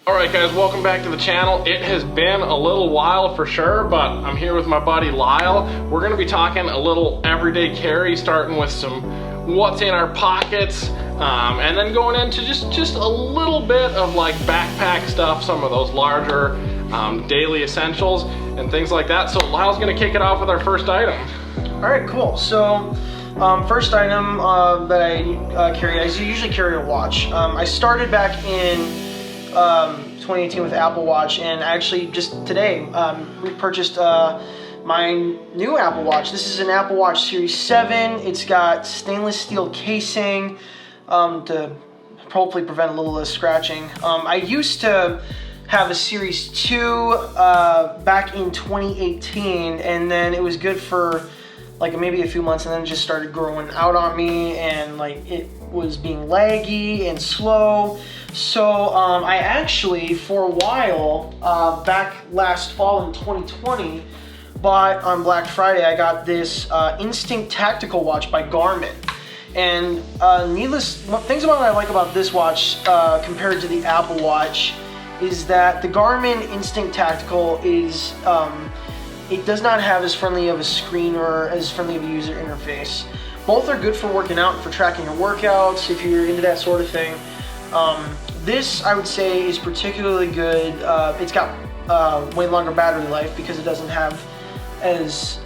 Alright guys, welcome back to the channel. It has been a little while for sure, but I'm here with my buddy Lyle. We're going to be talking a little everyday carry, starting with some what's in our pockets, and then going into just a little bit of like backpack stuff, some of those larger daily essentials and things like that. So Lyle's going to kick it off with our first item. Alright, cool. So first item that I carry, I usually carry a watch. I started back in 2018 with Apple Watch, and actually just today we purchased my new Apple Watch. This is an Apple Watch Series 7. It's got stainless steel casing to hopefully prevent a little less scratching. I used to have a Series 2 back in 2018, and then it was good for like maybe a few months, and then it just started growing out on me, and like it was being laggy and slow. So I actually, for a while, back last fall in 2020, bought on Black Friday, I got this Instinct Tactical watch by Garmin. And things about what I like about this watch compared to the Apple Watch is that the Garmin Instinct Tactical is, it does not have as friendly of a screen or as friendly of a user interface. Both are good for working out and for tracking your workouts if you're into that sort of thing. This, I would say, is particularly good. It's got way longer battery life because it doesn't have as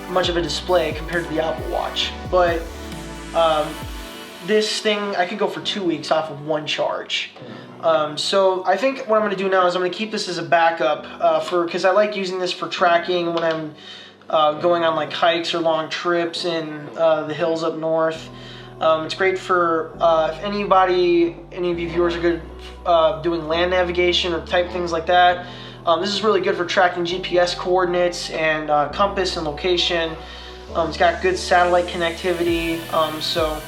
much of a display compared to the Apple Watch. But this thing, I could go for 2 weeks off of one charge. So I think what I'm going to do now is I'm going to keep this as a backup because I like using this for tracking when I'm going on like hikes or long trips in the hills up north. It's great for if any of you viewers are good doing land navigation or type things like that. This is really good for tracking GPS coordinates and compass and location. It's got good satellite connectivity. So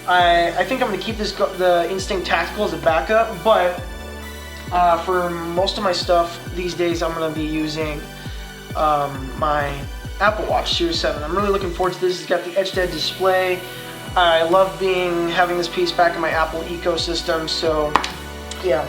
I think I'm going to keep the Instinct Tactical as a backup, but for most of my stuff these days I'm going to be using my Apple Watch Series 7. I'm really looking forward to this. It's got the edge-dead display. I love having this piece back in my Apple ecosystem, so yeah,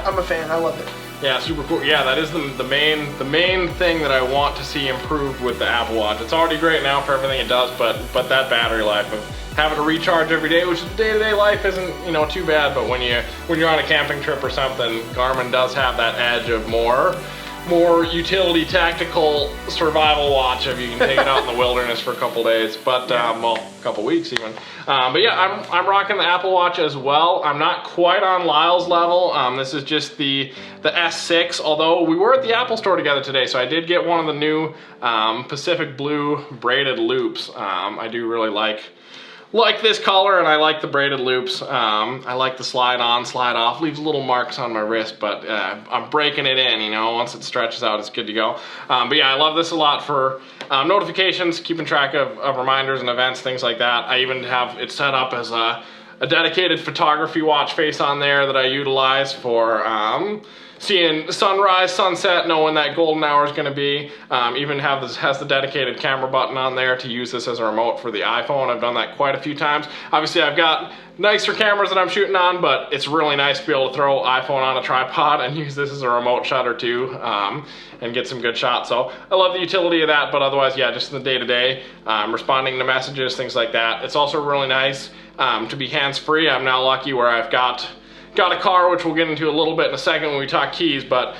I'm a fan. I love it. Yeah, super cool. Yeah, that is the main thing that I want to see improved with the Apple Watch. It's already great now for everything it does, but that battery life of having to recharge every day, which day-to-day life isn't too bad, but when you're on a camping trip or something, Garmin does have that edge of more utility tactical survival watch if you can take it out in the wilderness for a couple days, but well, a couple weeks even. But yeah, I'm rocking the Apple Watch as well. I'm not quite on Lyle's level. This is just the S6, although we were at the Apple store together today, so I did get one of the new Pacific Blue braided loops. I do really like this color, and I like the braided loops. I like the slide on, slide off. Leaves little marks on my wrist, but I'm breaking it in, once it stretches out, it's good to go. But yeah, I love this a lot for notifications, keeping track of reminders and events, things like that. I even have it set up as a dedicated photography watch face on there that I utilize for seeing sunrise, sunset, know when that golden hour is going to be. Even has the dedicated camera button on there to use this as a remote for the iPhone. I've done that quite a few times. Obviously, I've got nicer cameras that I'm shooting on, but it's really nice to be able to throw iPhone on a tripod and use this as a remote shutter too, and get some good shots. So I love the utility of that, but otherwise, yeah, just in the day-to-day, responding to messages, things like that. It's also really nice to be hands-free. I'm now lucky where I've got a car, which we'll get into a little bit in a second when we talk keys, but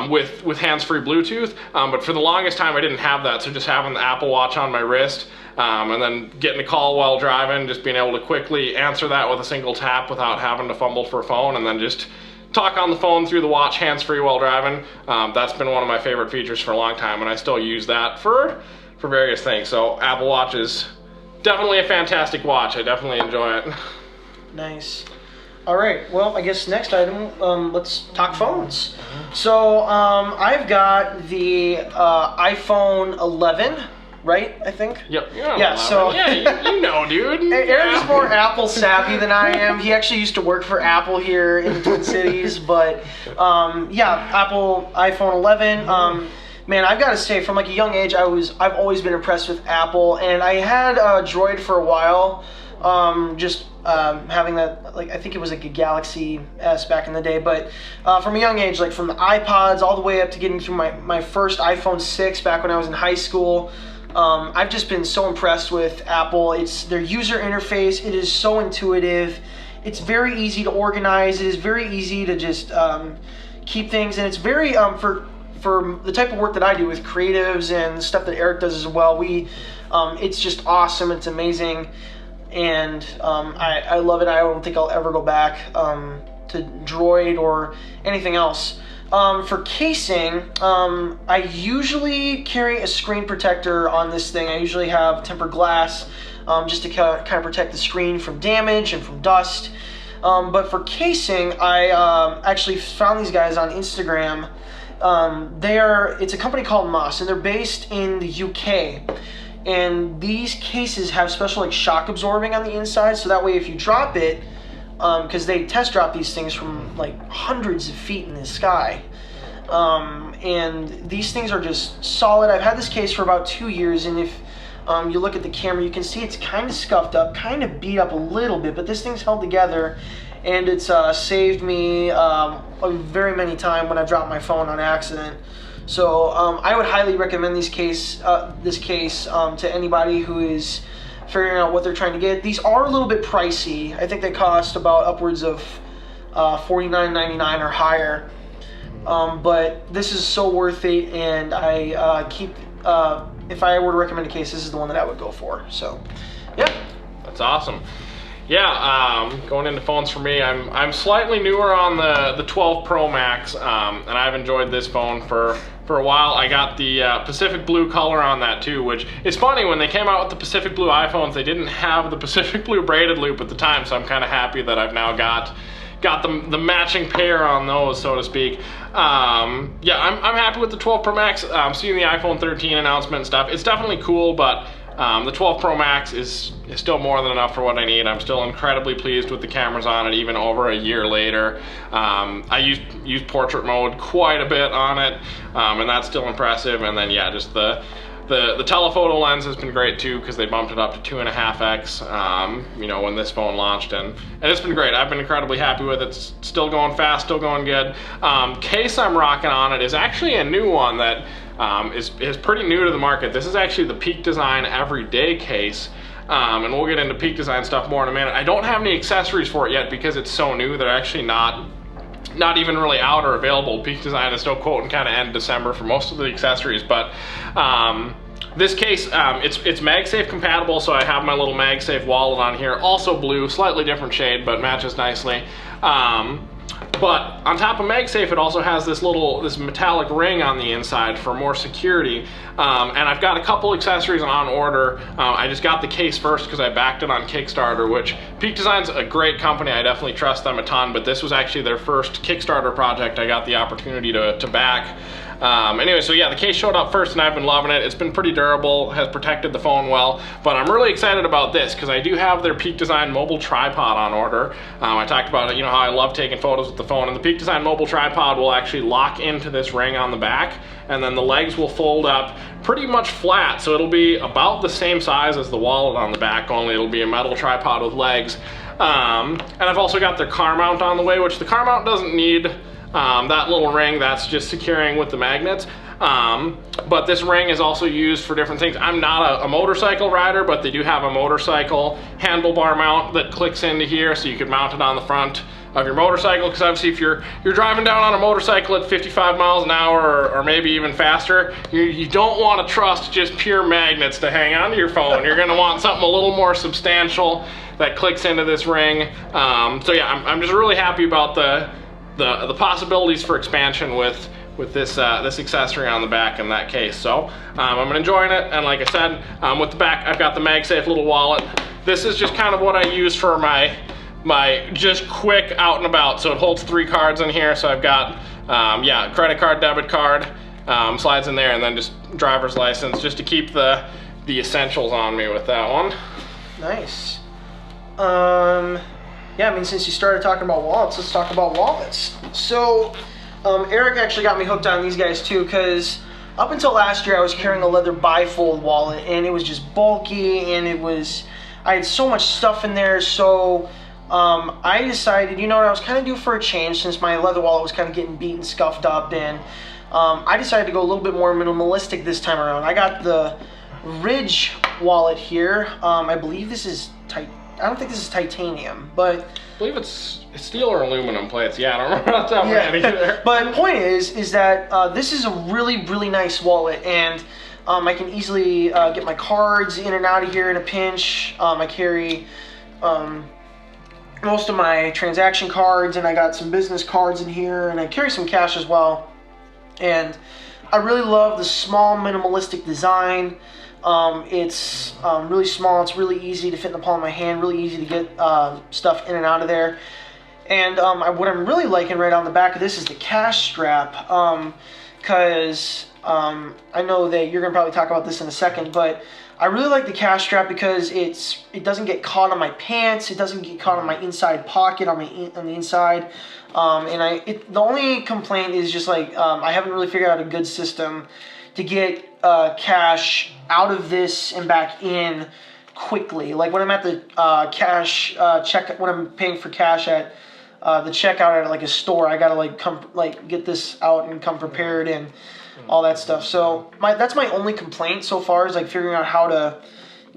with hands-free Bluetooth. But for the longest time, I didn't have that, so just having the Apple Watch on my wrist, and then getting a call while driving, just being able to quickly answer that with a single tap without having to fumble for a phone, and then just talk on the phone through the watch hands-free while driving. That's been one of my favorite features for a long time, and I still use that for various things. So Apple Watch is definitely a fantastic watch. I definitely enjoy it. Nice. All right, well, I guess next item, let's talk phones. So I've got the iPhone 11, right, I think? Yep. Yeah, so yeah, you know, dude. Eric is more Apple savvy than I am. He actually used to work for Apple here in the Twin Cities, but yeah, Apple iPhone 11. Man, I've got to say, from like a young age, I've always been impressed with Apple, and I had a Droid for a while. Having that, like, I think it was like a Galaxy S back in the day, but from a young age, like from the iPods all the way up to getting through my first iPhone 6 back when I was in high school, I've just been so impressed with Apple. It's their user interface. It is so intuitive. It's very easy to organize. It is very easy to just keep things, and it's very for the type of work that I do with creatives and stuff that Eric does as well. It's just awesome. It's amazing, and I love it. I don't think I'll ever go back to Droid or anything else. For casing, I usually carry a screen protector on this thing. I usually have tempered glass just to kind of protect the screen from damage and from dust. But for casing, I actually found these guys on Instagram. It's a company called Moss, and they're based in the UK. And these cases have special like shock absorbing on the inside, so that way if you drop it, because they test drop these things from like hundreds of feet in the sky, and these things are just solid. I've had this case for about 2 years, and if you look at the camera, you can see it's kind of scuffed up, kind of beat up a little bit, but this thing's held together, and it's saved me very many times when I've dropped my phone on accident. So I would highly recommend this case to anybody who is figuring out what they're trying to get. These are a little bit pricey. I think they cost about upwards of $49.99 or higher. But this is so worth it, and if I were to recommend a case, this is the one that I would go for. So, yeah. That's awesome. Yeah, going into phones for me, I'm slightly newer on the 12 Pro Max, and I've enjoyed this phone for a while. I got the Pacific Blue color on that too, which is funny. When they came out with the Pacific Blue iPhones, they didn't have the Pacific Blue braided loop at the time, so I'm kind of happy that I've now got the matching pair on those, so to speak. Yeah, I'm happy with the 12 Pro Max. Seeing the iPhone 13 announcement and stuff, it's definitely cool, but the 12 Pro Max is still more than enough for what I need. I'm still incredibly pleased with the cameras on it, even over a year later. I use portrait mode quite a bit on it, and that's still impressive. And then yeah, just the telephoto lens has been great too, because they bumped it up to 2.5x, you know, when this phone launched, and it's been great. I've been incredibly happy with it. It's still going fast, still going good. Case I'm rocking on it is actually a new one that is pretty new to the market. This is actually the Peak Design Everyday case, and we'll get into Peak Design stuff more in a minute. I don't have any accessories for it yet because it's so new. They're actually not even really out or available. Peak Design is still quoting kind of end December for most of the accessories, but this case, it's MagSafe compatible, so I have my little MagSafe wallet on here, also blue, slightly different shade, but matches nicely. But on top of MagSafe, it also has this metallic ring on the inside for more security. And I've got a couple accessories on order. I just got the case first because I backed it on Kickstarter, which Peak Design's a great company. I definitely trust them a ton, but this was actually their first Kickstarter project I got the opportunity to back. Anyway, so yeah, the case showed up first and I've been loving it. It's been pretty durable, has protected the phone well, but I'm really excited about this because I do have their Peak Design mobile tripod on order. I talked about it, you know, how I love taking photos with the phone, and the Peak Design mobile tripod will actually lock into this ring on the back, and then the legs will fold up pretty much flat, so it'll be about the same size as the wallet on the back, only it'll be a metal tripod with legs. And I've also got their car mount on the way, which the car mount doesn't need that little ring. That's just securing with the magnets. But this ring is also used for different things. I'm not a motorcycle rider, but they do have a motorcycle handlebar mount that clicks into here, so you could mount it on the front of your motorcycle, because obviously if you're driving down on a motorcycle at 55 miles an hour or maybe even faster, you don't want to trust just pure magnets to hang onto your phone. You're going to want something a little more substantial that clicks into this ring. So yeah, I'm just really happy about the possibilities for expansion with this accessory on the back in that case. So I'm enjoying it, and like I said, with the back I've got the MagSafe little wallet. This is just kind of what I use for my just quick out and about. So it holds 3 cards in here, so I've got yeah, credit card, debit card, slides in there, and then just driver's license, just to keep the essentials on me with that one. Nice. Yeah, I mean, since you started talking about wallets, let's talk about wallets. So, Eric actually got me hooked on these guys too, because up until last year I was carrying a leather bifold wallet, and it was just bulky, and I had so much stuff in there, so I decided, you know what, I was kind of due for a change since my leather wallet was kind of getting beat and scuffed up, and I decided to go a little bit more minimalistic this time around. I got the Ridge wallet here. I believe this is I don't think this is titanium, but I believe it's steel or aluminum plates. Yeah, I don't remember off the top of my head either. But point is that this is a really nice wallet, and I can easily get my cards in and out of here in a pinch. I carry most of my transaction cards, and I got some business cards in here, and I carry some cash as well. And I really love the small minimalistic design. It's really small, it's really easy to fit in the palm of my hand, really easy to get stuff in and out of there. And what I'm really liking right on the back of this is the cash strap, because I know that you're going to probably talk about this in a second, but I really like the cash strap because it doesn't get caught on my pants, it doesn't get caught on my inside pocket on the inside. The only complaint is just like I haven't really figured out a good system to get cash out of this and back in quickly. Like when I'm at the cash check, when I'm paying for cash at the checkout at like a store, I gotta get this out and come prepared and all that stuff. So that's my only complaint so far, is like figuring out how to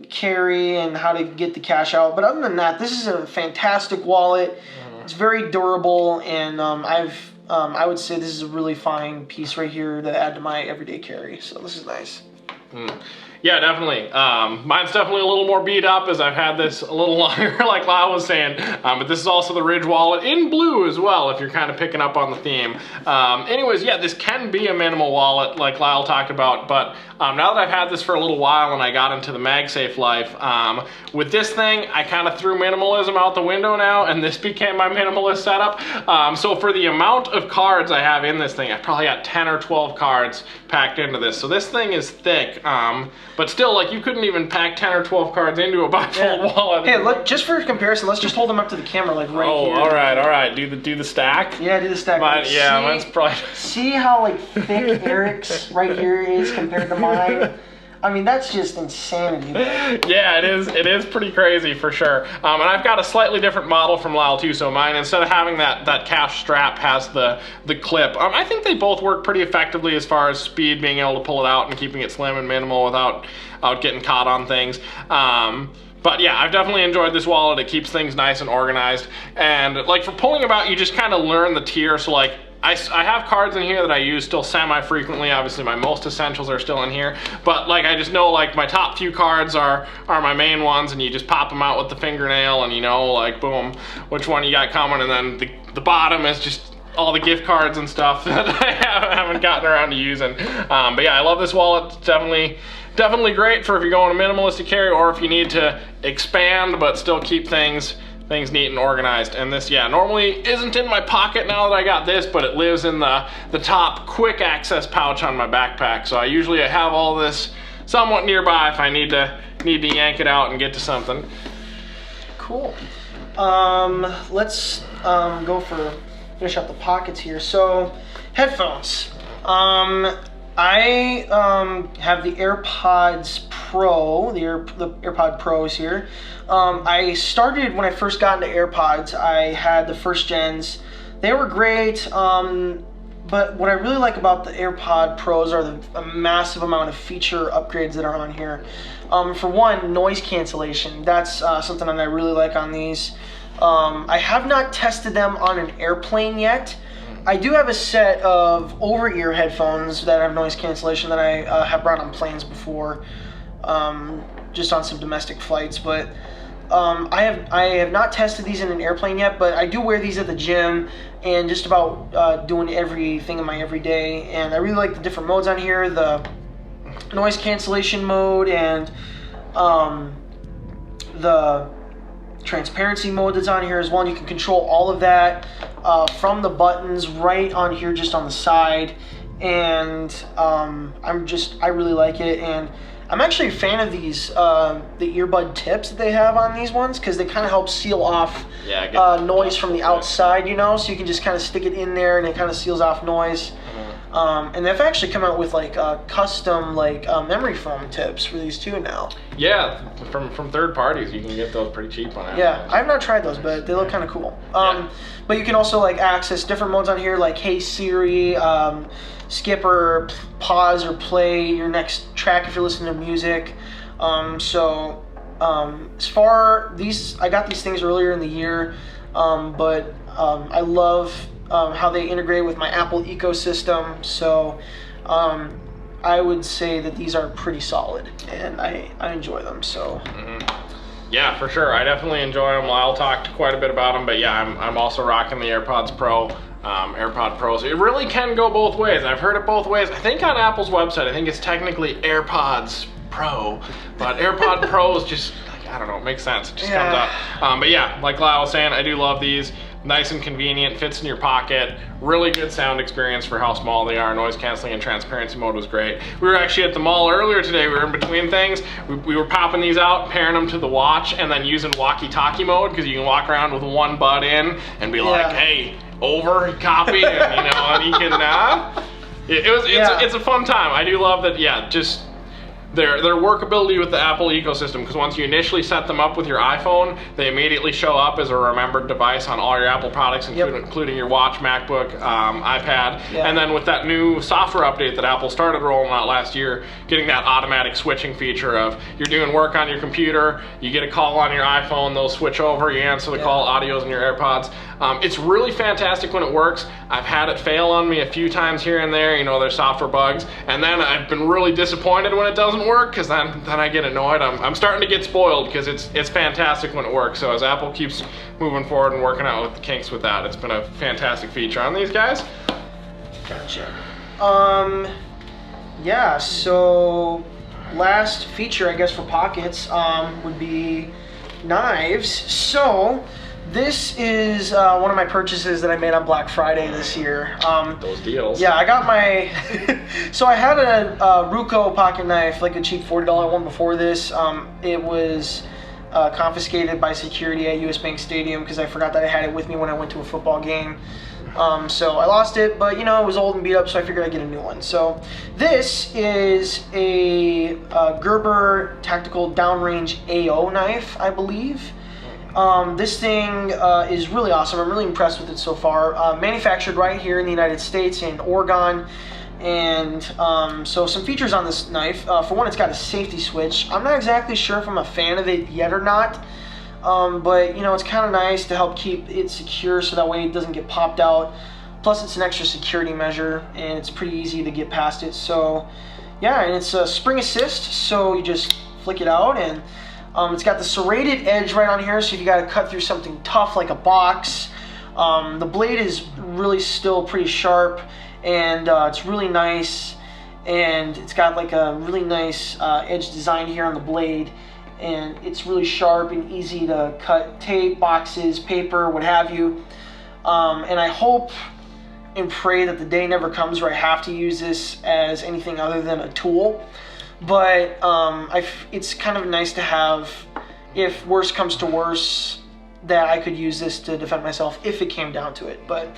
carry and how to get the cash out. But other than that, this is a fantastic wallet. It's very durable, and I would say this is a really fine piece right here to add to my everyday carry. So this is nice. Yeah, definitely. Mine's definitely a little more beat up as I've had this a little longer, like Lyle was saying. But this is also the Ridge wallet in blue as well, if you're kind of picking up on the theme. Anyways, yeah, this can be a minimal wallet, like Lyle talked about. But now that I've had this for a little while and I got into the MagSafe life, with this thing, I kind of threw minimalism out the window now, and this became my minimalist setup. So for the amount of cards I have in this thing, I probably got 10 or 12 cards packed into this. So this thing is thick. But still, like, you couldn't even pack 10 or 12 cards into a bifold wallet. Hey, look, just for comparison, let's just hold them up to the camera, like right here. Oh, all right. Do the stack. Yeah, do the stack. Mine's probably. See how like thick Eric's right here is compared to mine. I mean, that's just insanity. Yeah, it is pretty crazy for sure. And I've got a slightly different model from Lyle too. So mine, instead of having that cash strap, has the clip. I think they both work pretty effectively as far as speed, being able to pull it out and keeping it slim and minimal without getting caught on things. But yeah, I've definitely enjoyed this wallet. It keeps things nice and organized. And like for pulling about, you just kind of learn the tier. So like, I have cards in here that I use still semi-frequently. Obviously, my most essentials are still in here. But like, I just know like my top few cards are my main ones, and you just pop them out with the fingernail, and you know, like boom, which one you got coming. And then the bottom is just all the gift cards and stuff that I haven't gotten around to using. But yeah, I love this wallet. It's definitely great for if you're going a minimalistic carry, or if you need to expand but still keep things neat and organized. And this, yeah, normally isn't in my pocket now that I got this, but it lives in the top quick access pouch on my backpack. So I usually have all this somewhat nearby if I need to yank it out and get to something. Cool. Let's finish up the pockets here. So headphones. I have the AirPods Pro, the AirPod Pros here. I started when I first got into AirPods. I had the first gens. They were great, but what I really like about the AirPod Pros are a massive amount of feature upgrades that are on here. For one, noise cancellation. That's something that I really like on these. I have not tested them on an airplane yet. I do have a set of over-ear headphones that have noise cancellation that I have brought on planes before, just on some domestic flights. But I have not tested these in an airplane yet, but I do wear these at the gym and just about doing everything in my everyday. And I really like the different modes on here, the noise cancellation mode and the transparency mode that's on here as well, and you can control all of that from the buttons right on here, just on the side. And I really like it, and I'm actually a fan of these the earbud tips that they have on these ones, because they kind of help seal off noise from the outside, you know, so you can just kind of stick it in there and it kind of seals off noise. And they've actually come out with like custom like memory foam tips for these too now. Yeah, from third parties, you can get those pretty cheap on Amazon. Yeah, I've not tried those, but they look kind of cool. But you can also like access different modes on here, like Hey Siri, skip or pause or play your next track if you're listening to music. As far I got these things earlier in the year, but I love how they integrate with my Apple ecosystem. So I would say that these are pretty solid, and I enjoy them. So. Yeah, for sure. I definitely enjoy them. Lyle talked quite a bit about them, but yeah, I'm also rocking the AirPods Pro, AirPod Pros. It really can go both ways. I've heard it both ways. I think on Apple's website, I think it's technically AirPods Pro, but AirPod Pros just, I don't know, it makes sense. It just comes out. But yeah, like Lyle was saying, I do love these. Nice and convenient, fits in your pocket. Really good sound experience for how small they are. Noise canceling and transparency mode was great. We were actually at the mall earlier today. We were in between things. We were popping these out, pairing them to the watch, and then using walkie-talkie mode, because you can walk around with one bud in and be like, hey, over, copy, and you know, and you can, it's a fun time. I do love that, yeah, just their workability with the Apple ecosystem, because once you initially set them up with your iPhone, they immediately show up as a remembered device on all your Apple products, including your watch, MacBook, iPad. And then with that new software update that Apple started rolling out last year, getting that automatic switching feature of you're doing work on your computer, you get a call on your iPhone, they'll switch over, you answer the call, audio's in your AirPods. It's really fantastic when it works. I've had it fail on me a few times here and there, you know, there's software bugs, and then I've been really disappointed when it doesn't work, because then I get annoyed. I'm starting to get spoiled, because it's fantastic when it works. So as Apple keeps moving forward and working out with the kinks with that, it's been a fantastic feature on these guys. Gotcha. Yeah, so last feature, I guess, for pockets would be knives. So this is one of my purchases that I made on Black Friday this year. Those deals. Yeah, I got my... So I had a Ruco pocket knife, like a cheap $40 one before this. It was confiscated by security at US Bank Stadium because I forgot that I had it with me when I went to a football game. So I lost it, but you know, it was old and beat up, so I figured I'd get a new one. So this is a Gerber Tactical Downrange AO knife, I believe. This thing is really awesome. I'm really impressed with it so far. Manufactured right here in the United States in Oregon. And so some features on this knife. For one, it's got a safety switch. I'm not exactly sure if I'm a fan of it yet or not. But you know, it's kind of nice to help keep it secure so that way it doesn't get popped out. Plus it's an extra security measure and it's pretty easy to get past it. So yeah, and it's a spring assist, so you just flick it out, and it's got the serrated edge right on here, so if you got to cut through something tough like a box. The blade is really still pretty sharp, and it's really nice, and it's got like a really nice edge design here on the blade, and it's really sharp and easy to cut tape, boxes, paper, what have you. And I hope and pray that the day never comes where I have to use this as anything other than a tool. But it's kind of nice to have, if worse comes to worse, that I could use this to defend myself if it came down to it. But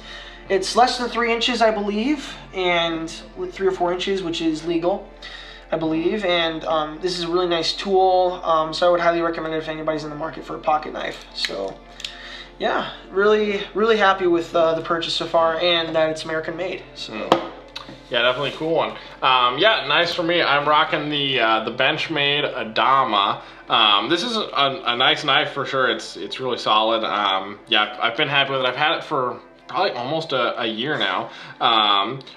it's less than 3 inches, I believe, and 3 or 4 inches, which is legal, I believe. And this is a really nice tool, so I would highly recommend it if anybody's in the market for a pocket knife. So yeah, really, really happy with the purchase so far, and that it's American made. So. Yeah, definitely cool one. Yeah, nice for me. I'm rocking the Benchmade Adama. This is a nice knife for sure. It's really solid. Yeah, I've been happy with it. I've had it for probably almost a year now.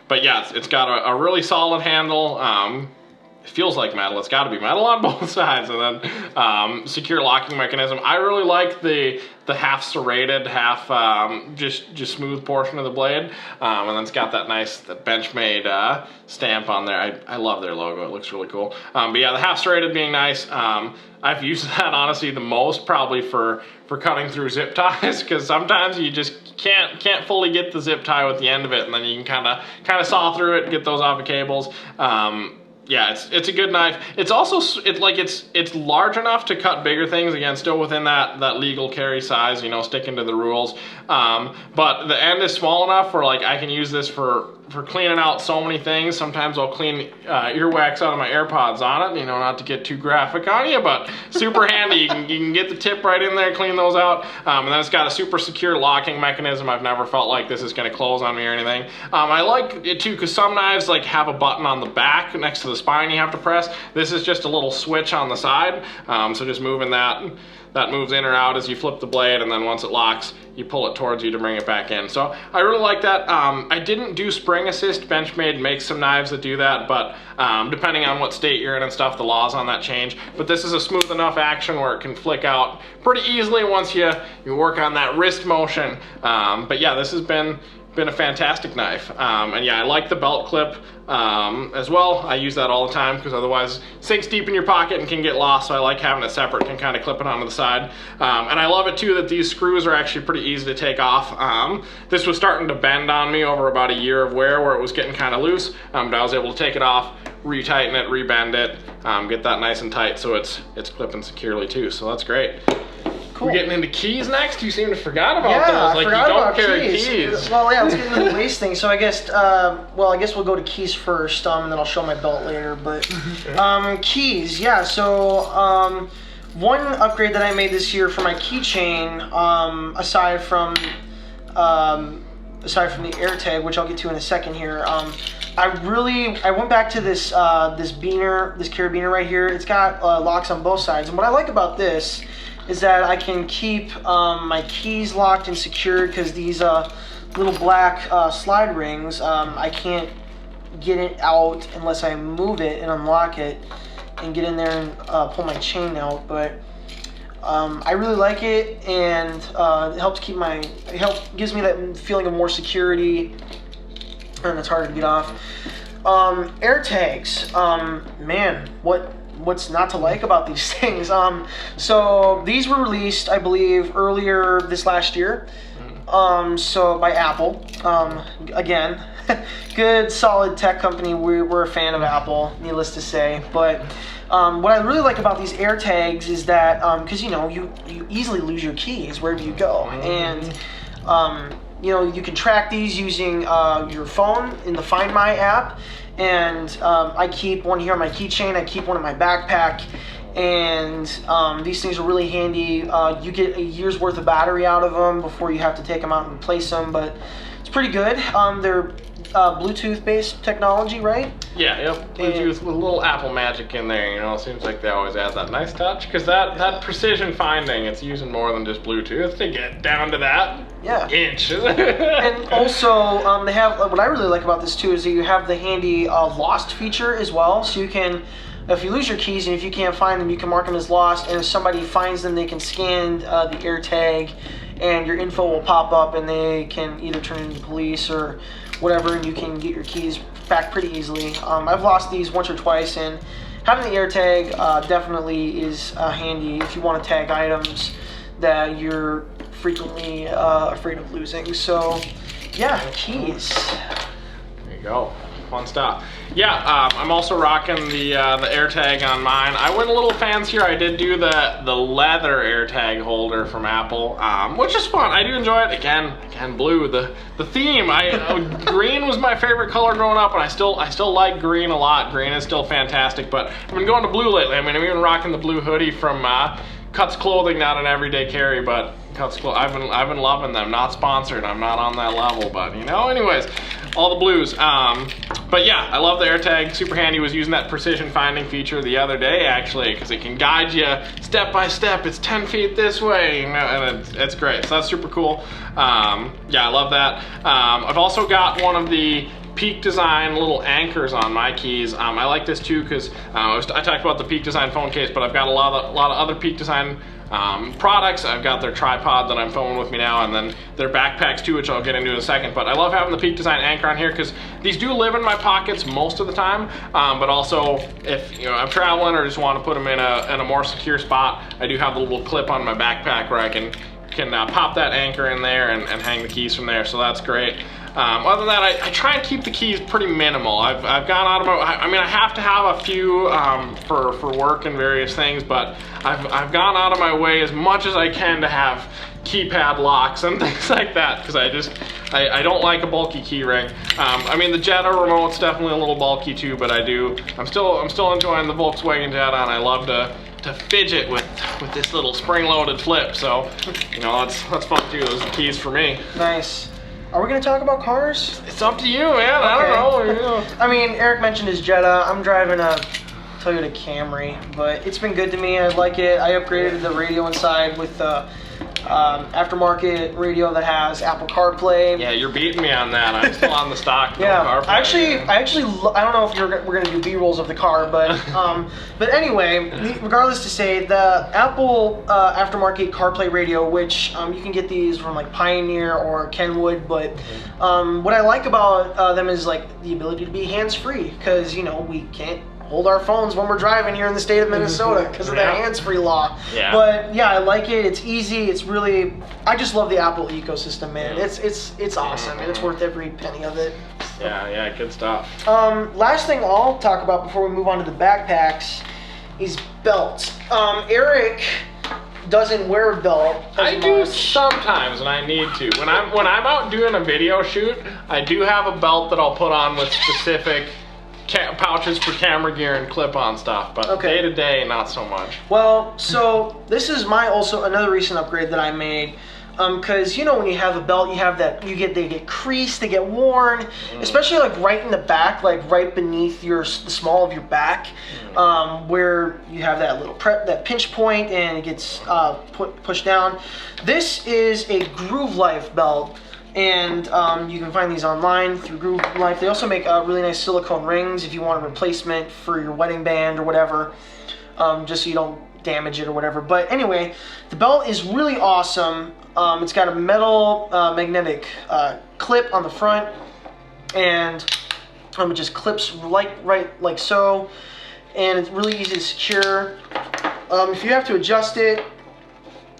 But yeah, it's got a really solid handle. It feels like metal. It's got to be metal on both sides, and then secure locking mechanism. I really like the half serrated, half just smooth portion of the blade, and then it's got that nice Benchmade stamp on there. I love their logo. It looks really cool. But yeah, the half serrated being nice. I've used that honestly the most probably for cutting through zip ties, because sometimes you just can't fully get the zip tie with the end of it, and then you can kind of saw through it and get those off of cables. yeah, it's a good knife. It's also it's large enough to cut bigger things. Again, still within that legal carry size, you know, sticking to the rules. But the end is small enough where like I can use this for cleaning out so many things. Sometimes I'll clean earwax out of my AirPods on it, you know, not to get too graphic on you, but super handy. You can get the tip right in there, clean those out, and then it's got a super secure locking mechanism. I've never felt like this is going to close on me or anything. I like it too because some knives like have a button on the back next to the spine you have to press. This is just a little switch on the side, so just moving that moves in or out as you flip the blade, and then once it locks, you pull it towards you to bring it back in. So I really like that. I didn't do spring assist. Benchmade makes some knives that do that, but depending on what state you're in and stuff, the laws on that change. But this is a smooth enough action where it can flick out pretty easily once you work on that wrist motion. But yeah, this has been a fantastic knife. And yeah, I like the belt clip as well. I use that all the time because otherwise it sinks deep in your pocket and can get lost, so I like having it separate, can kind of clip it onto the side. And I love it too that these screws are actually pretty easy to take off. This was starting to bend on me over about a year of wear where it was getting kind of loose, but I was able to take it off, retighten it, rebend it, get that nice and tight so it's clipping securely too, so that's great. Cool. We're getting into keys next. You seem to forgot about yeah, those. Like, forgot you don't about carry keys. Well, yeah, let's get into the waist thing. So I guess, I guess we'll go to keys first, and then I'll show my belt later. But keys, yeah. So one upgrade that I made this year for my keychain, aside from the AirTag, which I'll get to in a second here. I went back to this this carabiner right here. It's got locks on both sides, and what I like about this is that I can keep my keys locked and secured because these little black slide rings, I can't get it out unless I move it and unlock it and get in there and pull my chain out. But I really like it, and it helps keep gives me that feeling of more security, and it's harder to get off. AirTags, man, what's not to like about these things? So these were released, I believe, earlier this last year. So by Apple. Again, good, solid tech company. We're a fan of Apple, needless to say. But what I really like about these AirTags is that because you easily lose your keys wherever you go, and you can track these using your phone in the Find My app. And I keep one here on my keychain, I keep one in my backpack, and these things are really handy. You get a year's worth of battery out of them before you have to take them out and replace them, but it's pretty good. They're Bluetooth-based technology, right? Yeah, yep. Bluetooth with a little Apple magic in there, it seems like they always add that nice touch, because that precision finding, it's using more than just Bluetooth to get down to that inch. And also, they have, what I really like about this too is that you have the handy lost feature as well, so you can, if you lose your keys and if you can't find them, you can mark them as lost, and if somebody finds them, they can scan the AirTag, and your info will pop up, and they can either turn into the police or whatever, and you can get your keys back pretty easily. I've lost these once or twice, and having the AirTag definitely is handy if you want to tag items that you're frequently afraid of losing. So yeah, keys. There you go. Fun stuff. Yeah, I'm also rocking the AirTag on mine. I went a little fancier. I did do the leather AirTag holder from Apple, which is fun. I do enjoy it. Again, blue. The theme. Green was my favorite color growing up, and I still like green a lot. Green is still fantastic, but I've been going to blue lately. I mean, I'm even rocking the blue hoodie from Cuts Clothing, not an everyday carry, but Cuts Clothing. I've been loving them. Not sponsored. I'm not on that level, but anyways, all the blues. But yeah, I love the AirTag. Super handy. Was using that precision finding feature the other day actually, because it can guide you step by step. It's 10 feet this way, and it's great. So that's super cool. Yeah, I love that. I've also got one of the Peak Design little anchors on my keys. I like this too because I talked about the Peak Design phone case, but I've got a lot of other Peak Design products. I've got their tripod that I'm filming with me now, and then their backpacks too, which I'll get into in a second. But I love having the Peak Design anchor on here because these do live in my pockets most of the time, but also if I'm traveling or just want to put them in a more secure spot, I do have the little clip on my backpack where I can pop that anchor in there and hang the keys from there, so that's great. Other than that, I try and keep the keys pretty minimal. I've gone out of my, I mean, I have to have a few for work and various things, but I've gone out of my way as much as I can to have keypad locks and things like that, because I don't like a bulky key ring. I mean, the Jetta remote's definitely a little bulky too, but I'm still enjoying the Volkswagen Jetta, and I love to fidget with this little spring-loaded flip. So, you know, that's fun too. Those are the keys for me. Nice. Are we gonna talk about cars? It's up to you, man. Okay. I don't know. You know. I mean, Eric mentioned his Jetta. I'm driving a Toyota Camry, but it's been good to me. I like it. I upgraded the radio inside with aftermarket radio that has Apple CarPlay. Yeah, you're beating me on that. I'm still on the stock. Yeah, CarPlay. I don't know if we're gonna do B-rolls of the car, but but anyway, regardless to say, the Apple aftermarket CarPlay radio, which you can get these from like Pioneer or Kenwood, but what I like about them is like the ability to be hands-free, because you know we can't hold our phones when we're driving here in the state of Minnesota because of the hands-free law. Yeah. But yeah, I like it. It's easy. It's really, I just love the Apple ecosystem, man. It's awesome, and it's worth every penny of it. Yeah, good stuff. Last thing I'll talk about before we move on to the backpacks is belts. Eric doesn't wear a belt as I do much. sometimes, and I need to. When I'm out doing a video shoot, I do have a belt that I'll put on with specific pouches for camera gear and clip-on stuff, but day to day, not so much. Well, so this is also another recent upgrade that I made, because you know when you have a belt, you have that they get creased, they get worn, especially like right in the back, like right beneath the small of your back, where you have that little that pinch point and it gets pushed down. This is a Groove Life belt. And you can find these online through Groove Life. They also make really nice silicone rings if you want a replacement for your wedding band or whatever, just so you don't damage it or whatever. But anyway, the belt is really awesome. It's got a metal magnetic clip on the front, and it just clips right like so, and it's really easy to secure. If you have to adjust it,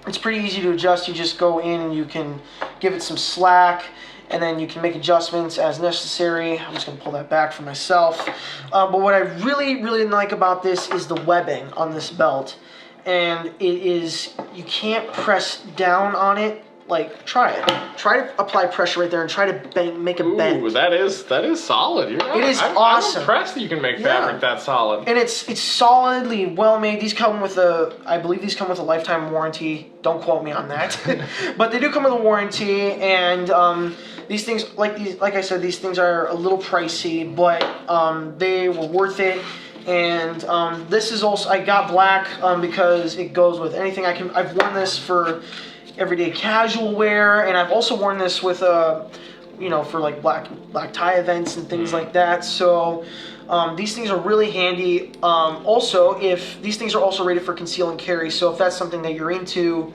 it's pretty easy to adjust. You just go in and you can give it some slack, and then you can make adjustments as necessary. I'm just going to pull that back for myself. But what I really like about this is the webbing on this belt. And it is, you can't press down on it. Like, try it. Try to apply pressure right there and try to make a bend. Ooh, that is solid. It is awesome. I'm impressed that you can make fabric that solid. And it's solidly well made. These come with I believe these come with a lifetime warranty. Don't quote me on that. But they do come with a warranty, and these things, like I said, these things are a little pricey, but they were worth it. And this is also, I got black because it goes with anything. I've worn this for everyday casual wear, and I've also worn this with you know, for like black tie events and things like that. So these things are really handy. Also, if these things are also rated for conceal and carry, so if that's something that you're into,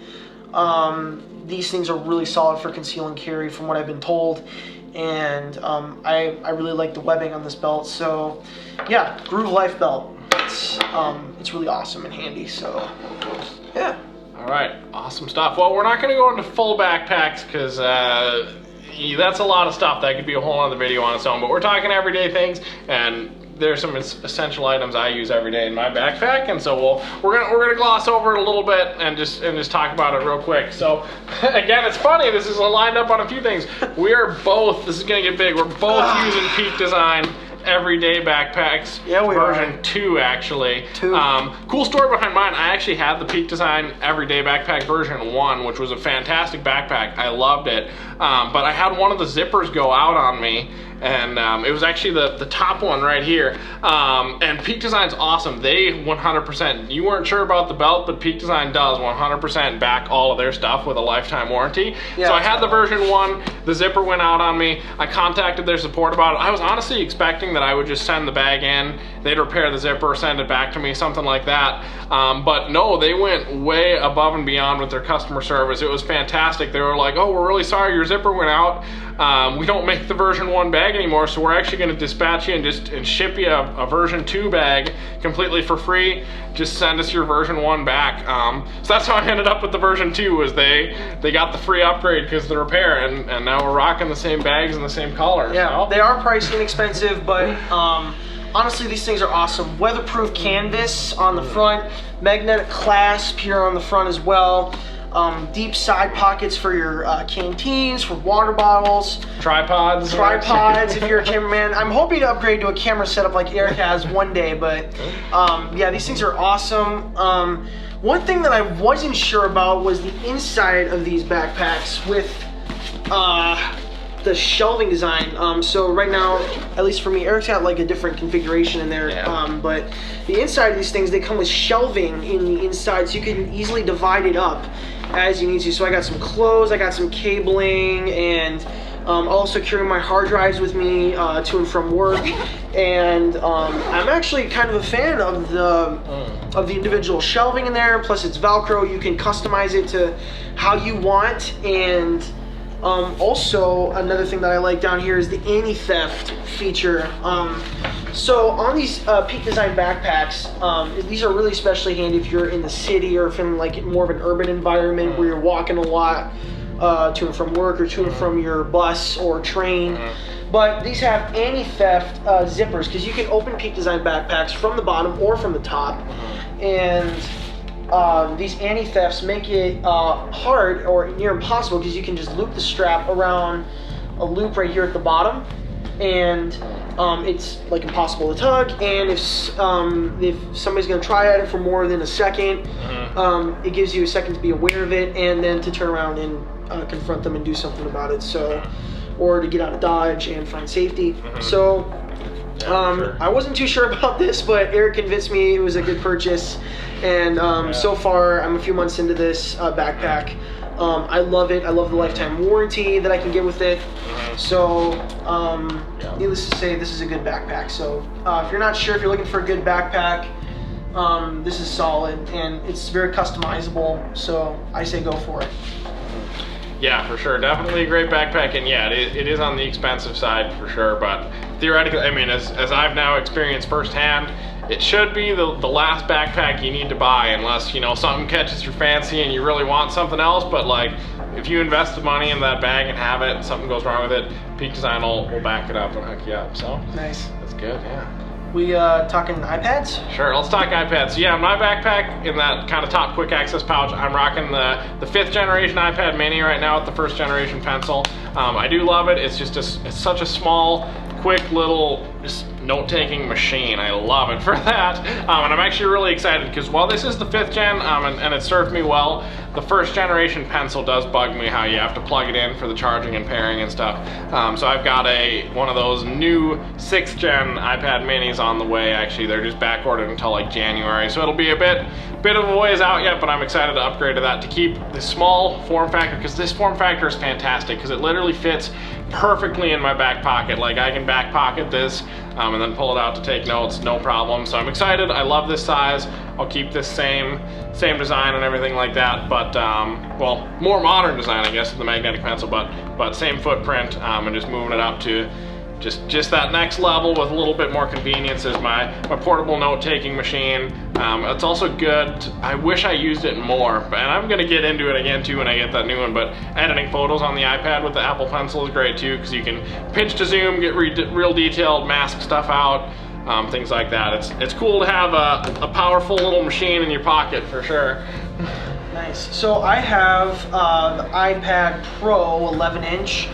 these things are really solid for conceal and carry from what I've been told. And I really like the webbing on this belt. So yeah, Groove Life belt. It's really awesome and handy. So yeah. All right, awesome stuff. Well, we're not going to go into full backpacks because that's a lot of stuff. That could be a whole other video on its own. But we're talking everyday things, and there's some essential items I use every day in my backpack, and so we're gonna gloss over it a little bit and just talk about it real quick. So again, it's funny. This is lined up on a few things. We are both. This is gonna get big. We're both using Peak Design everyday backpacks. Yeah, we version 2 actually. 2. Cool story behind mine. I actually had the Peak Design everyday backpack version 1, which was a fantastic backpack. I loved it. But I had one of the zippers go out on me, and it was actually the top one right here. And Peak Design's awesome. They 100%, you weren't sure about the belt, but Peak Design does 100% back all of their stuff with a lifetime warranty. Yeah, so I had the version 1, the zipper went out on me. I contacted their support about it. I was honestly expecting that I would just send the bag in, they'd repair the zipper, send it back to me, something like that. But no, they went way above and beyond with their customer service. It was fantastic. They were like, oh, we're really sorry your zipper went out. we don't make the version 1 bag anymore, so we're actually going to dispatch you and ship you a version 2 bag completely for free. Just send us your version 1 back. So that's how I ended up with the version 2, was they got the free upgrade because of the repair, and now we're rocking the same bags and the same color. Yeah, so. they are priced inexpensive, but honestly, these things are awesome. Weatherproof canvas on the front, magnetic clasp here on the front as well. Deep side pockets for your canteens, for water bottles. Tripods if you're a cameraman. I'm hoping to upgrade to a camera setup like Eric has one day, but yeah, these things are awesome. One thing that I wasn't sure about was the inside of these backpacks with the shelving design. So right now, at least for me, Eric's got like a different configuration in there. Yeah. But the inside of these things, they come with shelving in the inside, so you can easily divide it up as you need to. So I got some clothes, I got some cabling, and also carrying my hard drives with me to and from work. And I'm actually kind of a fan of the individual shelving in there. Plus it's Velcro, you can customize it to how you want. And also another thing that I like down here is the anti-theft feature. So on these Peak Design backpacks, these are really especially handy if you're in the city or if in like more of an urban environment where you're walking a lot to and from work or to and from your bus or train. But these have anti-theft zippers, because you can open Peak Design backpacks from the bottom or from the top. And these anti-thefts make it hard or near impossible, because you can just loop the strap around a loop right here at the bottom, and it's like impossible to tug. And if somebody's going to try at it for more than a second, it gives you a second to be aware of it and then to turn around and confront them and do something about it. So, or to get out of Dodge and find safety. So I wasn't too sure about this, but Eric convinced me it was a good purchase. And so far, I'm a few months into this backpack. I love it. I love the lifetime warranty that I can get with it. So, needless to say, this is a good backpack. So, if you're not sure if you're looking for a good backpack, this is solid, and it's very customizable. So, I say go for it. Yeah, for sure. Definitely a great backpack, and yeah, it is on the expensive side for sure, but theoretically, I mean, as I've now experienced firsthand, it should be the last backpack you need to buy, unless, you know, something catches your fancy and you really want something else. But like, if you invest the money in that bag and have it and something goes wrong with it, Peak Design will back it up and hook you up. So nice. That's good, yeah. We talking iPads? Sure, let's talk iPads. So yeah, my backpack, in that kind of top quick access pouch, I'm rocking the 5th generation iPad mini right now with the 1st generation pencil. I do love it. It's just it's such a small, quick little just note-taking machine. I love it for that. And I'm actually really excited, because while this is the 5th gen and it served me well, the 1st generation pencil does bug me how you have to plug it in for the charging and pairing and stuff. So I've got one of those new 6th gen iPad minis on the way. Actually, they're just back ordered until like January, so it'll be a bit of a ways out yet, but I'm excited to upgrade to that to keep the small form factor, because this form factor is fantastic, because it literally fits perfectly in my back pocket. Like, I can back pocket this and then pull it out to take notes, no problem. So I'm excited. I love this size. I'll keep this same design and everything like that, but well, more modern design, I guess, than the magnetic pencil, but same footprint, and just moving it up to just that next level with a little bit more convenience is my portable note-taking machine. It's also good. I wish I used it more, and I'm gonna get into it again too when I get that new one, but editing photos on the iPad with the Apple Pencil is great too, because you can pinch to zoom, get real detailed, mask stuff out, things like that. It's cool to have a powerful little machine in your pocket for sure. Nice. So I have the iPad Pro 11-inch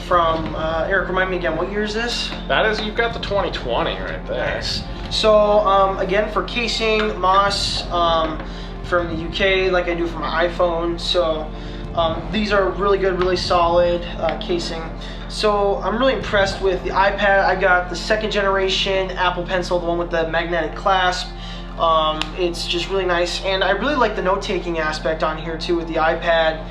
from, Eric, remind me again, what year is this? That is, you've got the 2020 right there. Nice. So, again, for casing, Moss from the UK, like I do for my iPhone. So, these are really good, really solid casing. So, I'm really impressed with the iPad. I got the 2nd generation Apple Pencil, the one with the magnetic clasp. It's just really nice, and I really like the note-taking aspect on here too with the iPad.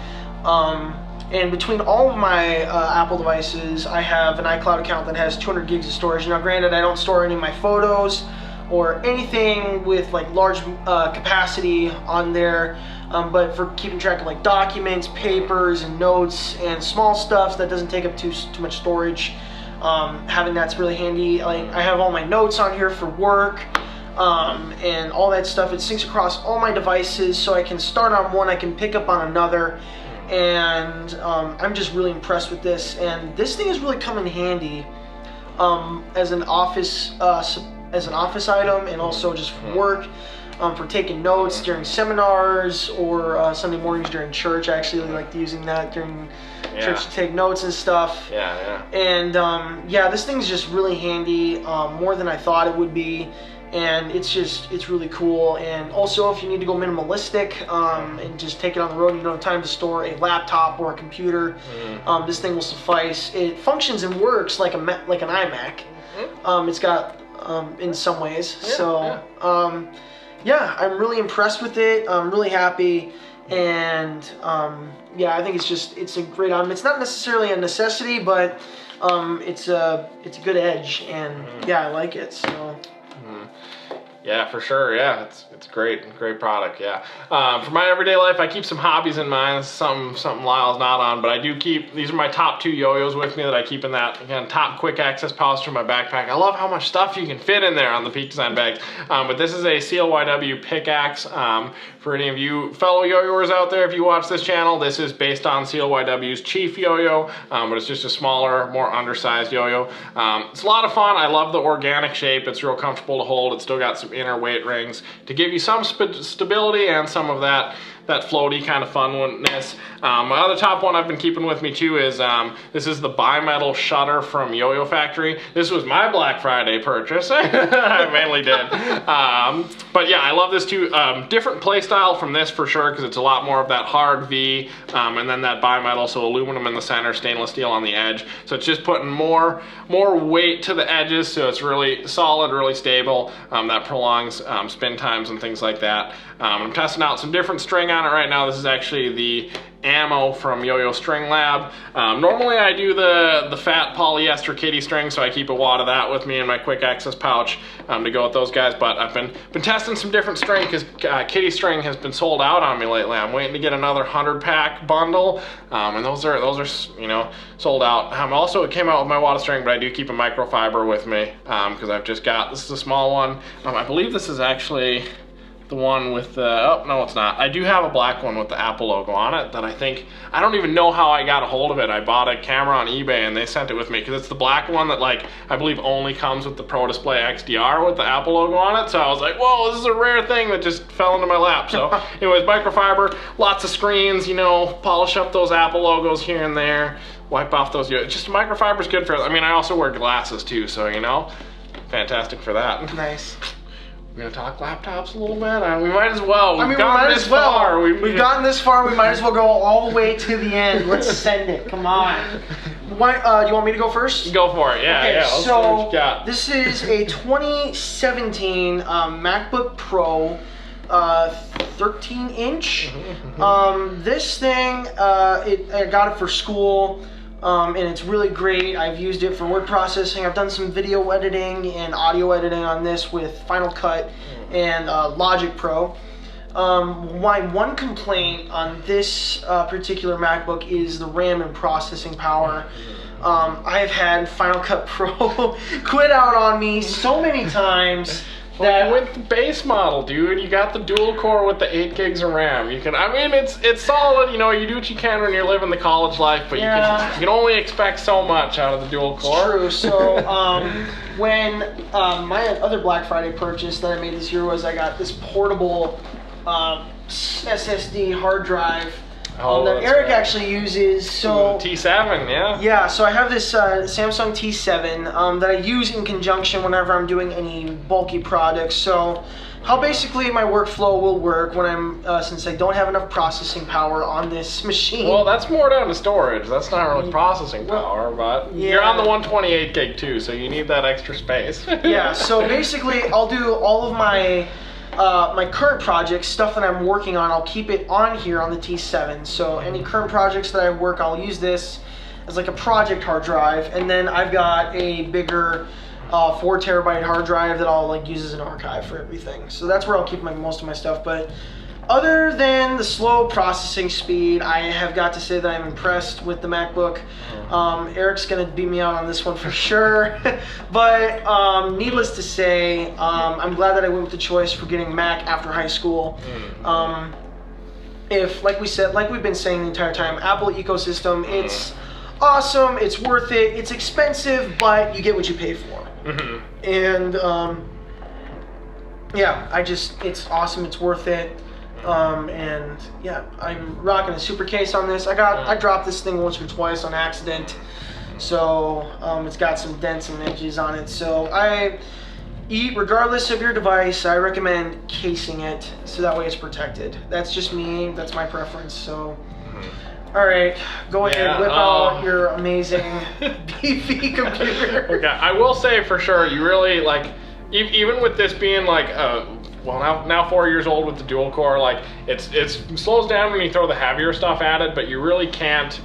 And between all of my Apple devices, I have an iCloud account that has 200 gigs of storage. Now, granted, I don't store any of my photos or anything with like large capacity on there. But for keeping track of like documents, papers, and notes, and small stuff that doesn't take up too much storage, having that's really handy. Like I have all my notes on here for work, and all that stuff. It syncs across all my devices, so I can start on one, I can pick up on another, and I'm just really impressed with this. And this thing has really come in handy as an office item, and also just for work. For taking notes during seminars or Sunday mornings during church. I actually really like using that during church to take notes and stuff. And yeah, this thing's just really handy, more than I thought it would be. And it's really cool. And also, if you need to go minimalistic and just take it on the road and you don't have time to store a laptop or a computer, this thing will suffice. It functions and works like an iMac. It's got in some ways. Yeah, I'm really impressed with it. I'm really happy, and yeah, I think it's a great item. It's not necessarily a necessity, but it's a good edge, and yeah, I like it. So. Yeah, for sure. Yeah, it's great product. Yeah. For my everyday life, I keep some hobbies in mind. This is something Lyle's not on, but I do keep. These are my top 2 yo-yos with me that I keep in that top quick access pouch for my backpack. I love how much stuff you can fit in there on the Peak Design bags. But this is a CLYW pickaxe. For any of you fellow yo-yoers out there, if you watch this channel, this is based on CLYW's Chief yo-yo, but it's just a smaller, more undersized yo-yo. It's a lot of fun. I love the organic shape. It's real comfortable to hold. It's still got some inner weight rings to give you some stability and some of that floaty kind of funness. My other top one I've been keeping with me too is this is the bimetal shutter from Yo-Yo Factory. This was my Black Friday purchase. I mainly did. But yeah, I love this too. Different play style from this for sure, because it's a lot more of that hard V, and then that bimetal, so aluminum in the center, stainless steel on the edge. So it's just putting more weight to the edges, so it's really solid, really stable. That prolongs spin times and things like that. I'm testing out some different string on it right now. This is actually the ammo from Yo-Yo String Lab. Normally I do the fat polyester kitty string, so I keep a wad of that with me in my quick access pouch to go with those guys. But I've been testing some different string, because kitty string has been sold out on me lately. I'm waiting to get another 100-pack bundle, and those are sold out. Also, it came out with my wad of string, but I do keep a microfiber with me because I've just got, this is a small one. I believe this is actually the one with the, oh, no it's not. I do have a black one with the Apple logo on it that I don't even know how I got a hold of it. I bought a camera on eBay and they sent it with me, because it's the black one that I believe only comes with the Pro Display XDR with the Apple logo on it. So I was like, whoa, this is a rare thing that just fell into my lap. So anyways, microfiber, lots of screens, polish up those Apple logos here and there, wipe off those, just microfiber's good for, I also wear glasses too, so fantastic for that. Nice. We're gonna talk laptops a little bit. We might as well. We've gotten this far. We've gotten this far. We might as well go all the way to the end. Let's send it. Come on. Do you want me to go first? Go for it. Yeah. Okay, yeah. So this is a 2017 MacBook Pro, 13-inch. This thing, I got it for school. And it's really great. I've used it for word processing. I've done some video editing and audio editing on this with Final Cut and Logic Pro. My one complaint on this particular MacBook is the RAM and processing power. I've had Final Cut Pro quit out on me so many times. Well, with the base model, dude, you got the dual core with the 8 gigs of RAM. You can, it's solid. You do what you can when you're living the college life, but you can only expect so much out of the dual core. True. So when my other Black Friday purchase that I made this year was I got this portable SSD hard drive. That Eric actually uses. So T7, yeah. Yeah, so I have this Samsung T7 that I use in conjunction whenever I'm doing any bulky projects. So how basically my workflow will work when I'm, since I don't have enough processing power on this machine. Well, that's more down to storage. That's not really processing power, but you're on the 128 gig too, so you need that extra space. Yeah, so basically I'll do all of my my current projects, stuff that I'm working on, I'll keep it on here on the T7. So any current projects that I work, I'll use this as like a project hard drive. And then I've got a bigger 4 terabyte hard drive that I'll like use as an archive for everything. So that's where I'll keep most of my stuff. But other than the slow processing speed, I have got to say that I'm impressed with the MacBook. Eric's gonna beat me out on this one for sure. But needless to say, I'm glad that I went with the choice for getting Mac after high school. If, like we've been saying the entire time, Apple ecosystem, it's awesome, it's worth it, it's expensive, but you get what you pay for. And yeah, it's awesome, it's worth it. And yeah, I'm rocking a super case on this. I dropped this thing once or twice on accident, so it's got some dents and edges on it. So regardless of your device, I recommend casing it so that way it's protected. That's just me, that's my preference. So all right, go ahead, whip out your amazing beefy computer. Okay, I will say for sure, you really like, even with this being like well, now 4 years old with the dual core, like it slows down when you throw the heavier stuff at it, but you really can't,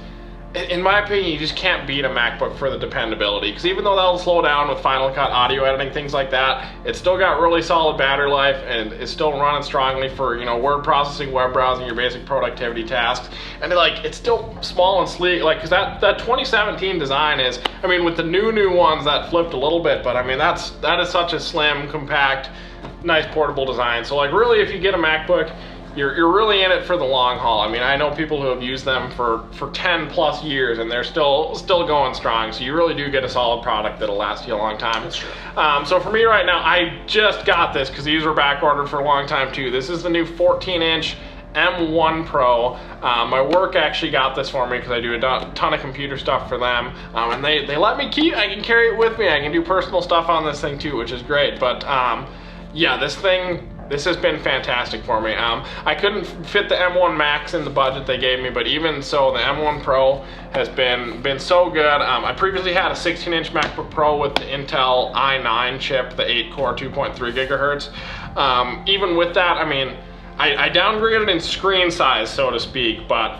in my opinion, you just can't beat a MacBook for the dependability, because even though that'll slow down with Final Cut, audio editing, things like that, it's still got really solid battery life and it's still running strongly for, you know, word processing, web browsing, your basic productivity tasks. And it's still small and sleek, like, because that 2017 design is, I mean, with the new ones that flipped a little bit, but I mean, that is such a slim, compact, nice portable design. So like really, if you get a MacBook, you're really in it for the long haul. I mean, I know people who have used them for 10 plus years and they're still going strong. So you really do get a solid product that'll last you a long time. That's true. So for me right now, I just got this because these were back ordered for a long time too. This is the new 14-inch M1 Pro. My work actually got this for me because I do a ton of computer stuff for them, and they let me I can carry it with me. I can do personal stuff on this thing too, which is great. But yeah, this has been fantastic for me. I couldn't fit the M1 Max in the budget they gave me, but even so, the M1 Pro has been so good. I previously had a 16-inch MacBook Pro with the Intel i9 chip, the 8-core, 2.3 gigahertz. Even with that, I mean, I downgraded in screen size, so to speak, but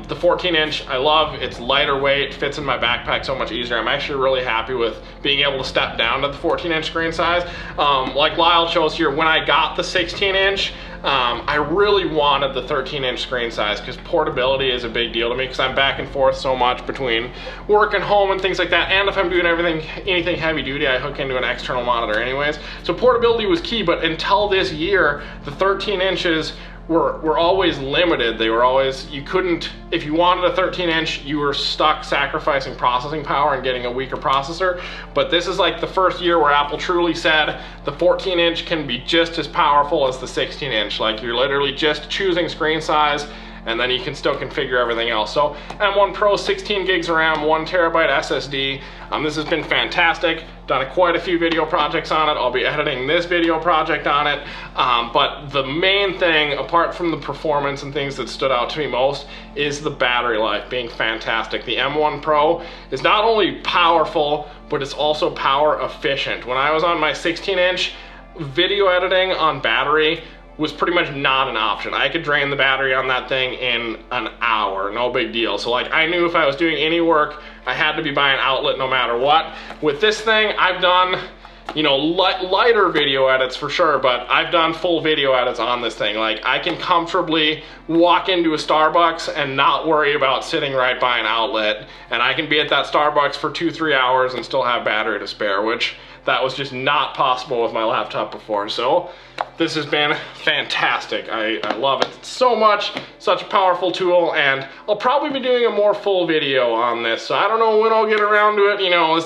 the 14-inch, I love. It's lighter weight, fits in my backpack so much easier. I'm actually really happy with being able to step down to the 14-inch screen size. Like Lyle shows here, when I got the 16-inch, I really wanted the 13-inch screen size because portability is a big deal to me, because I'm back and forth so much between work and home and things like that. And if I'm doing anything heavy duty, I hook into an external monitor anyways. So portability was key, but until this year, the 13 inches were always limited. They were always, you couldn't, if you wanted a 13-inch, you were stuck sacrificing processing power and getting a weaker processor. But this is like the first year where Apple truly said the 14-inch can be just as powerful as the 16-inch. Like, you're literally just choosing screen size, and then you can still configure everything else. So M1 Pro, 16 gigs of RAM, 1 terabyte SSD. This has been fantastic. Done quite a few video projects on it. I'll be editing this video project on it. But the main thing, apart from the performance and things that stood out to me most, is the battery life being fantastic. The M1 Pro is not only powerful, but it's also power efficient. When I was on my 16-inch, video editing on battery was pretty much not an option. I could drain the battery on that thing in an hour, no big deal. So like, I knew if I was doing any work, I had to be by an outlet no matter what. With this thing, I've done, you know, lighter video edits for sure, but I've done full video edits on this thing. Like, I can comfortably walk into a Starbucks and not worry about sitting right by an outlet, and I can be at that Starbucks for 2-3 hours and still have battery to spare, which that was just not possible with my laptop before. So this has been fantastic. I love it so much. Such a powerful tool, and I'll probably be doing a more full video on this. So I don't know when I'll get around to it. You know,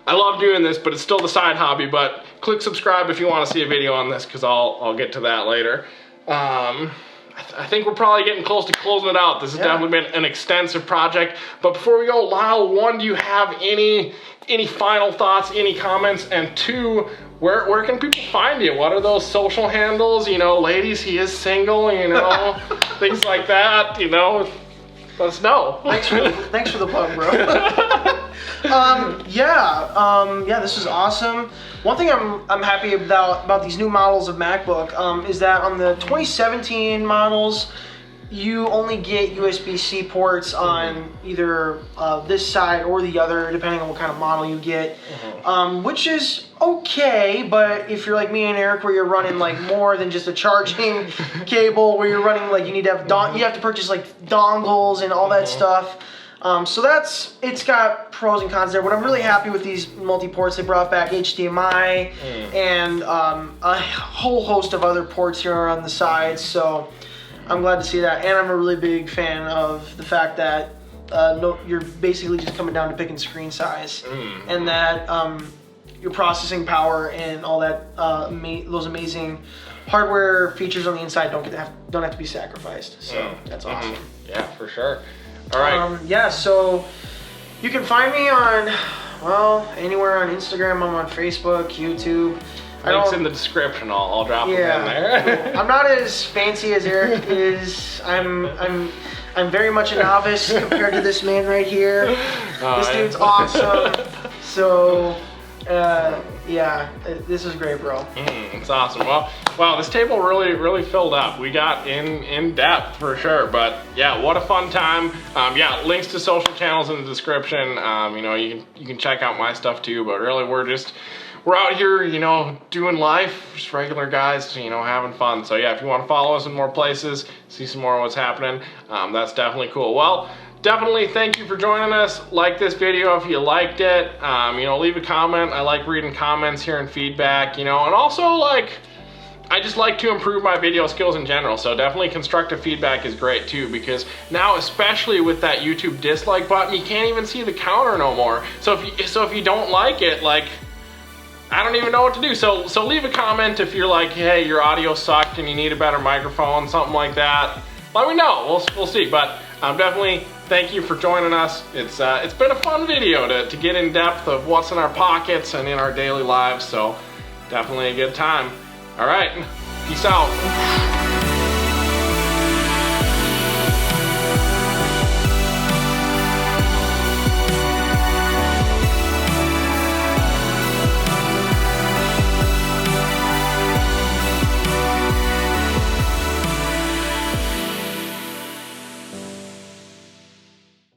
I love doing this, but it's still the side hobby. But click subscribe if you want to see a video on this, because I'll get to that later. I think we're probably getting close to closing it out. This has definitely been an extensive project. But before we go, Lyle, one, do you have any final thoughts, any comments? And two, where can people find you? What are those social handles? You know, ladies, he is single, you know, things like that, you know. Let us know. Thanks for the plug, bro. Yeah, this is awesome. One thing I'm happy about these new models of MacBook is that on the 2017 models, you only get USB-C ports on either this side or the other, depending on what kind of model you get, which is okay. But if you're like me and Eric, where you're running like more than just a charging cable, where you're running like you need to have you have to purchase like dongles and all that stuff. So it's got pros and cons there, but I'm really happy with these multi-ports. They brought back HDMI and a whole host of other ports here on the sides, so I'm glad to see that. And I'm a really big fan of the fact that you're basically just coming down to picking screen size, and that your processing power and all that those amazing hardware features on the inside don't have to be sacrificed. So that's awesome. Yeah, for sure. All right. Yeah, so you can find me on, well, anywhere on Instagram. I'm on Facebook, YouTube. Links in the description. I'll drop them in there. I'm not as fancy as Eric is. I'm very much a novice compared to this man right here. This dude's awesome. So, yeah, this is great, bro. It's awesome. Well, wow, this table really filled up. We got in depth for sure, but yeah, what a fun time. Yeah, links to social channels in the description. You know, you can check out my stuff too, but really we're out here, you know, doing life, just regular guys, you know, having fun. So yeah, if you want to follow us in more places, see some more of what's happening, that's definitely cool. Well, definitely thank you for joining us. Like this video if you liked it. You know, leave a comment. I like reading comments, hearing feedback, you know, and also like, I just like to improve my video skills in general, so definitely constructive feedback is great too, because now, especially with that YouTube dislike button, you can't even see the counter no more. So if you don't like it, like, I don't even know what to do. So leave a comment if you're like, hey, your audio sucked and you need a better microphone, something like that. Let me know. We'll see. But definitely thank you for joining us. It's been a fun video to get in depth of what's in our pockets and in our daily lives. So definitely a good time. All right, peace out.